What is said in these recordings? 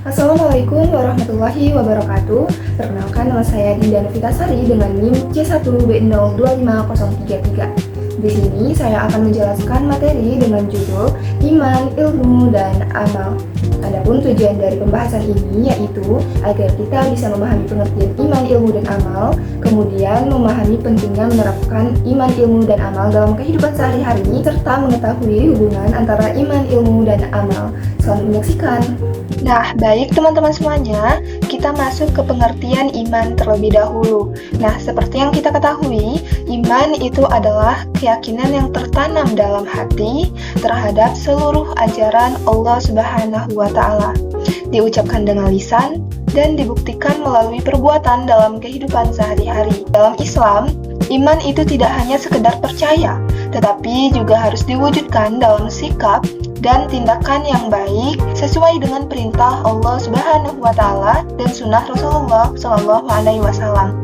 Assalamualaikum warahmatullahi wabarakatuh. Perkenalkan, nama saya Dinda Novitasari dengan NIM C1B025033. Di sini saya akan menjelaskan materi dengan judul Iman, Ilmu, dan Amal. Adapun tujuan dari pembahasan ini yaitu agar kita bisa memahami pengertian iman, ilmu, dan amal, kemudian memahami pentingnya menerapkan iman, ilmu, dan amal dalam kehidupan sehari-hari, serta mengetahui hubungan antara iman, ilmu, dan amal. Selamat menyaksikan. Nah, baik teman-teman semuanya, kita masuk ke pengertian iman terlebih dahulu. Nah, seperti yang kita ketahui, iman itu adalah keyakinan yang tertanam dalam hati terhadap seluruh ajaran Allah Subhanahu wa Ta'ala, diucapkan dengan lisan dan dibuktikan melalui perbuatan dalam kehidupan sehari-hari. Dalam Islam, iman itu tidak hanya sekedar percaya, tetapi juga harus diwujudkan dalam sikap dan tindakan yang baik sesuai dengan perintah Allah Subhanahu wa Ta'ala dan sunnah Rasulullah Shallallahu Alaihi Wasallam.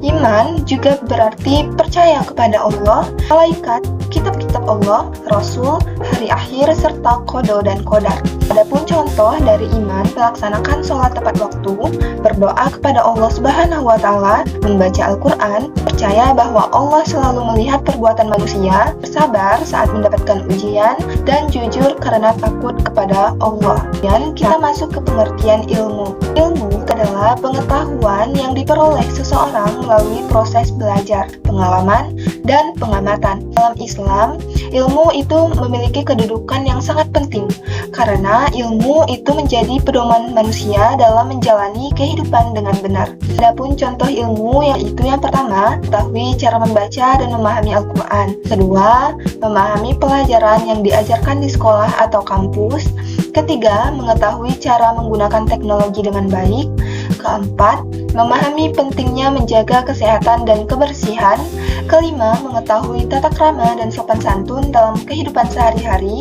Iman juga berarti percaya kepada Allah, malaikat, kitab-kitab Allah, Rasul, hari akhir, serta qada dan qadar. Adapun contoh dari iman, melaksanakan sholat tepat waktu, berdoa kepada Allah Subhanahu wa Ta'ala, membaca Al-Quran, percaya bahwa Allah selalu melihat perbuatan manusia, bersabar saat mendapatkan ujian, dan jujur karena takut kepada Allah. Dan kita masuk ke pengertian ilmu. Ilmu adalah pengetahuan yang diperoleh seseorang melalui proses belajar, pengalaman, dan pengamatan. Dalam Islam, ilmu itu memiliki kedudukan yang sangat penting karena ilmu itu menjadi pedoman manusia dalam menjalani kehidupan dengan benar. Adapun contoh ilmu yaitu yang pertama, mengetahui cara membaca dan memahami Al-Quran. Kedua, memahami pelajaran yang diajarkan di sekolah atau kampus. Ketiga, mengetahui cara menggunakan teknologi dengan baik. Keempat, memahami pentingnya menjaga kesehatan dan kebersihan. Kelima, mengetahui tata krama dan sopan santun dalam kehidupan sehari-hari.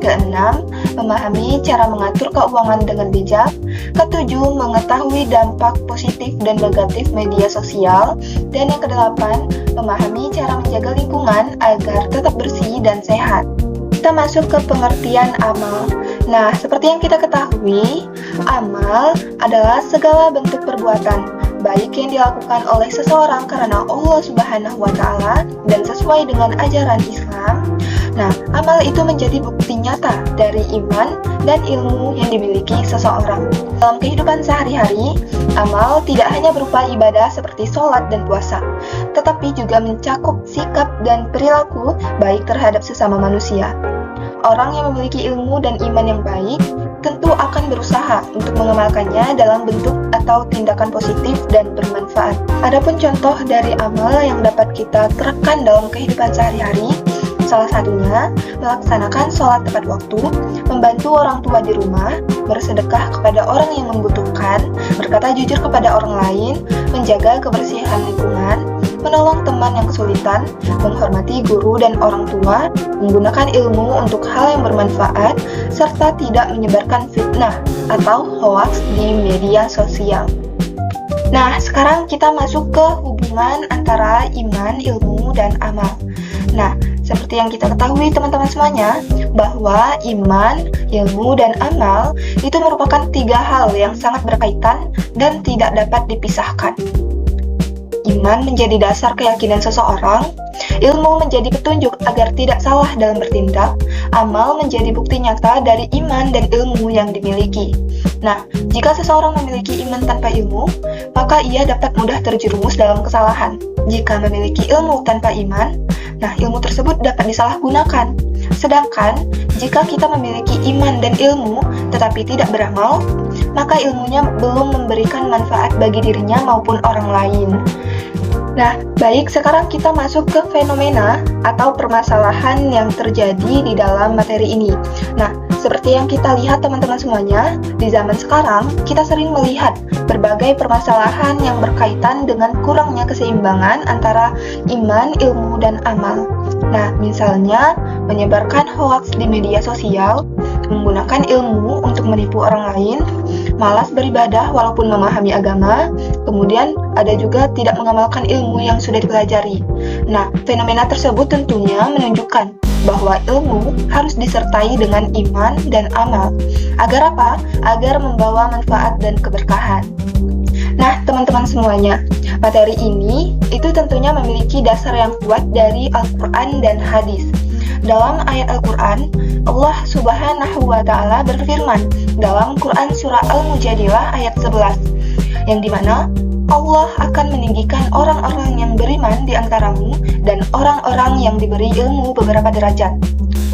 Keenam, memahami cara mengatur keuangan dengan bijak. Ketujuh, mengetahui dampak positif dan negatif media sosial. Dan yang kedelapan, memahami cara menjaga lingkungan agar tetap bersih dan sehat. Kita masuk ke pengertian amal. Nah, seperti yang kita ketahui, amal adalah segala bentuk perbuatan, baik yang dilakukan oleh seseorang karena Allah Subhanahu wa Ta'ala dan sesuai dengan ajaran Islam. Nah, amal itu menjadi bukti nyata dari iman dan ilmu yang dimiliki seseorang. Dalam kehidupan sehari-hari, amal tidak hanya berupa ibadah seperti sholat dan puasa, tetapi juga mencakup sikap dan perilaku baik terhadap sesama manusia. Orang yang memiliki ilmu dan iman yang baik tentu akan berusaha untuk mengamalkannya dalam bentuk atau tindakan positif dan bermanfaat. Adapun contoh dari amal yang dapat kita terapkan dalam kehidupan sehari-hari, salah satunya melaksanakan sholat tepat waktu, membantu orang tua di rumah, bersedekah kepada orang yang membutuhkan, berkata jujur kepada orang lain, menjaga kebersihan lingkungan, menolong teman yang kesulitan, menghormati guru dan orang tua, menggunakan ilmu untuk hal yang bermanfaat, serta tidak menyebarkan fitnah atau hoaks di media sosial. Nah, sekarang kita masuk ke hubungan antara iman, ilmu, dan amal. Nah, seperti yang kita ketahui teman-teman semuanya, bahwa iman, ilmu, dan amal itu merupakan tiga hal yang sangat berkaitan dan tidak dapat dipisahkan. Iman menjadi dasar keyakinan seseorang, ilmu menjadi petunjuk agar tidak salah dalam bertindak, amal menjadi bukti nyata dari iman dan ilmu yang dimiliki. Nah, jika seseorang memiliki iman tanpa ilmu, maka ia dapat mudah terjerumus dalam kesalahan. Jika memiliki ilmu tanpa iman, nah ilmu tersebut dapat disalahgunakan. Sedangkan, jika kita memiliki iman dan ilmu tetapi tidak beramal, maka ilmunya belum memberikan manfaat bagi dirinya maupun orang lain. Nah, baik, sekarang kita masuk ke fenomena atau permasalahan yang terjadi di dalam materi ini. Nah, seperti yang kita lihat teman-teman semuanya, di zaman sekarang kita sering melihat berbagai permasalahan yang berkaitan dengan kurangnya keseimbangan antara iman, ilmu, dan amal. Nah, misalnya menyebarkan hoaks di media sosial, menggunakan ilmu untuk menipu orang lain, malas beribadah walaupun memahami agama, kemudian ada juga tidak mengamalkan ilmu yang sudah dipelajari. Nah, fenomena tersebut tentunya menunjukkan bahwa ilmu harus disertai dengan iman dan amal. Agar apa? Agar membawa manfaat dan keberkahan. Nah, teman-teman semuanya, materi ini itu tentunya memiliki dasar yang kuat dari Al-Quran dan hadis. Dalam ayat Al-Quran, Allah Subhanahu wa Ta'ala berfirman dalam Quran Surah Al-Mujadilah ayat 11, yang dimana Allah akan meninggikan orang-orang yang beriman di antaramu dan orang-orang yang diberi ilmu beberapa derajat.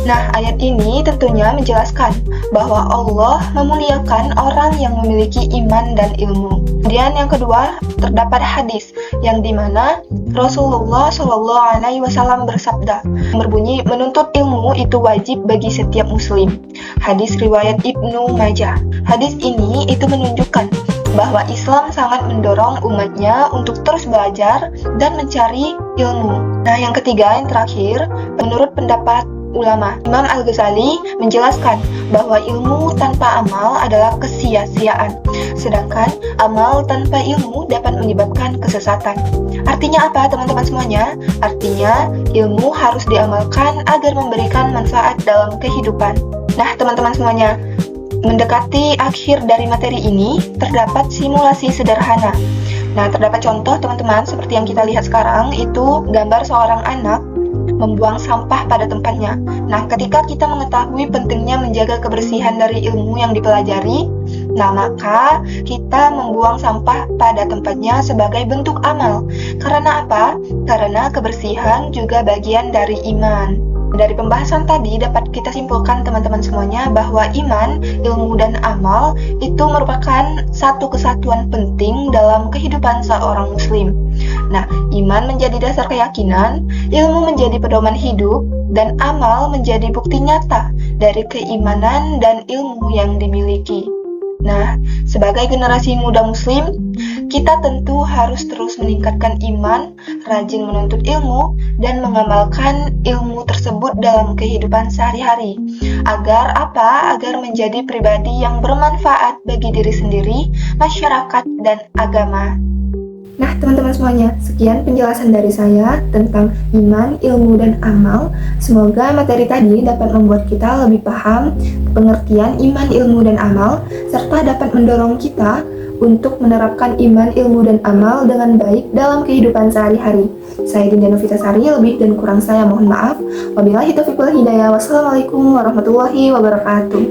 Nah, ayat ini tentunya menjelaskan bahwa Allah memuliakan orang yang memiliki iman dan ilmu. Kemudian yang kedua, terdapat hadis yang dimana Rasulullah SAW bersabda, berbunyi, menuntut ilmu itu wajib bagi setiap muslim. Hadis riwayat Ibnu Majah. Hadis ini itu menunjukkan bahwa Islam sangat mendorong umatnya untuk terus belajar dan mencari ilmu. Nah, yang ketiga, yang terakhir, menurut pendapat ulama, Imam Al-Ghazali menjelaskan bahwa ilmu tanpa amal adalah kesia-siaan, sedangkan amal tanpa ilmu dapat menyebabkan kesesatan. Artinya apa, teman-teman semuanya? Artinya, ilmu harus diamalkan agar memberikan manfaat dalam kehidupan. Nah, teman-teman semuanya, mendekati akhir dari materi ini, terdapat simulasi sederhana. Nah, terdapat contoh teman-teman seperti yang kita lihat sekarang, itu gambar seorang anak membuang sampah pada tempatnya. Nah, ketika kita mengetahui pentingnya menjaga kebersihan dari ilmu yang dipelajari, nah maka kita membuang sampah pada tempatnya sebagai bentuk amal. Karena apa? Karena kebersihan juga bagian dari iman. Dari pembahasan tadi dapat kita simpulkan teman-teman semuanya bahwa iman, ilmu, dan amal itu merupakan satu kesatuan penting dalam kehidupan seorang muslim. Nah, iman menjadi dasar keyakinan, ilmu menjadi pedoman hidup, dan amal menjadi bukti nyata dari keimanan dan ilmu yang dimiliki. Nah, sebagai generasi muda muslim, kita tentu harus terus meningkatkan iman, rajin menuntut ilmu, dan mengamalkan ilmu tersebut dalam kehidupan sehari-hari. Agar apa? Agar menjadi pribadi yang bermanfaat bagi diri sendiri, masyarakat, dan agama. Nah, teman-teman semuanya, sekian penjelasan dari saya tentang iman, ilmu, dan amal. Semoga materi tadi dapat membuat kita lebih paham pengertian iman, ilmu, dan amal, serta dapat mendorong kita untuk menerapkan iman, ilmu, dan amal dengan baik dalam kehidupan sehari-hari. Saya Dinda Novitasari, lebih dan kurang saya mohon maaf. Wabillahi taufiq wal hidayah. Wassalamualaikum warahmatullahi wabarakatuh.